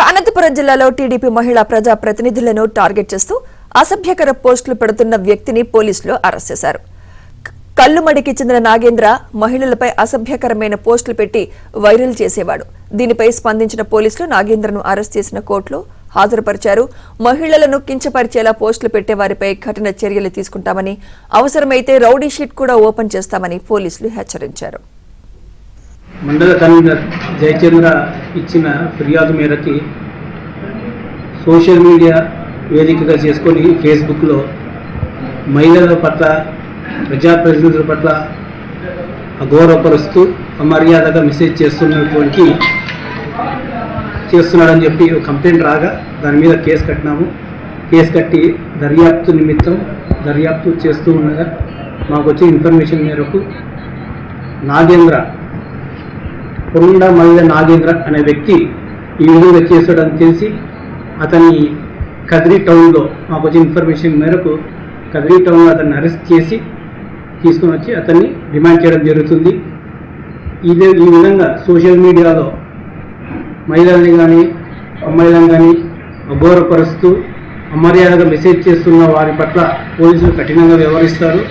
అనంతపురం జిల్లాలో టీడీపీ మహిళా ప్రజా ప్రతినిధులను టార్గెట్ చేస్తూ అసభ్యకర పోస్టులు పెడుతున్న వ్యక్తిని పోలీసులు అరెస్ట్ చేశారు. కల్లుమడికి చెందిన నాగేంద్ర మహిళలపై అసభ్యకరమైన పోస్టులు పెట్టి వైరల్ చేసేవాడు. దీనిపై స్పందించిన పోలీసులు నాగేంద్రను అరెస్ట్ చేసిన కోర్టులో హాజరుపరిచారు. మహిళలను కించపరిచేలా పోస్టులు పెట్టే వారిపై కఠిన చర్యలు తీసుకుంటామని, అవసరమైతే రౌడీ షీట్ కూడా ఓపెన్ చేస్తామని పోలీసులు హెచ్చరించారు. మండల కన్వీనర్ జయచంద్ర ఇచ్చిన ఫిర్యాదు మేరకి సోషల్ మీడియా వేదికగా చేసుకొని ఫేస్బుక్లో మహిళల పట్ల ప్రజాప్రతినిధుల పట్ల అగౌరవపరుస్తూ అమర్యాదగా మెసేజ్ చేస్తున్నాడని చెప్పి కంప్లైంట్ రాగా దాని మీద కేసు కట్టినాము. కేసు కట్టి దర్యాప్తు చేస్తూ ఉండగా మాకు వచ్చిన ఇన్ఫర్మేషన్ మేరకు నాగేంద్ర పొండ మల్లె నాగేంద్ర అనే వ్యక్తి ఈ విధంగా చేస్తాడని తెలిసి అతన్ని కదిరి టౌన్లో మాకు వచ్చిన ఇన్ఫర్మేషన్ మేరకు కదిరి టౌన్లో అతన్ని అరెస్ట్ చేసి తీసుకుని వచ్చి అతన్ని డిమాండ్ చేయడం జరుగుతుంది. ఈ విధంగా సోషల్ మీడియాలో మహిళల్ని కానీ అమ్మాయిలను కానీ అగౌరవపరుస్తూ అమర్యాదగా మెసేజ్ చేస్తున్న వారి పట్ల పోలీసులు కఠినంగా వ్యవహరిస్తారు.